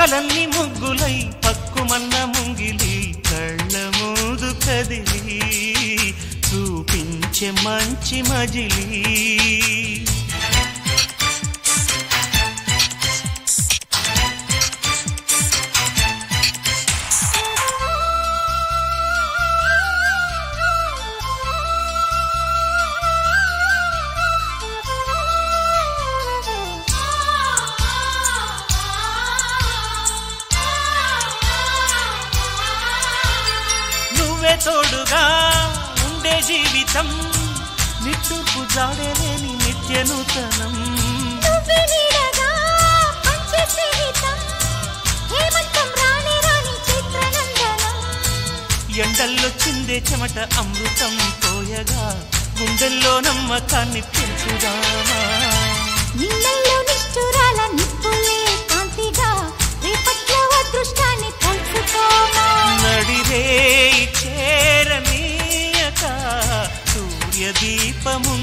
ఊహలన్నీ ముగ్గులై పక్కుమన్న ముంగిలి కళ్ళ మూదు కదిలి చూపించే మంచి మజిలీ తోడుగా ఉండే జీవితం నిట్టూర్పు జాడలేని నిత్య నూతనం ఎండల్లో చిందే చెమట అమృతం పోయగా గుండెల్లో నమ్మకాన్ని పెంచుదామా నీళ్ళల్లో నిష్ఠురాల నిప్పులే కాంతిగా రేపట్లో అదృష్టాన్ని పంచుకోమా నడిరే చేరనీయక సూర్య దీపము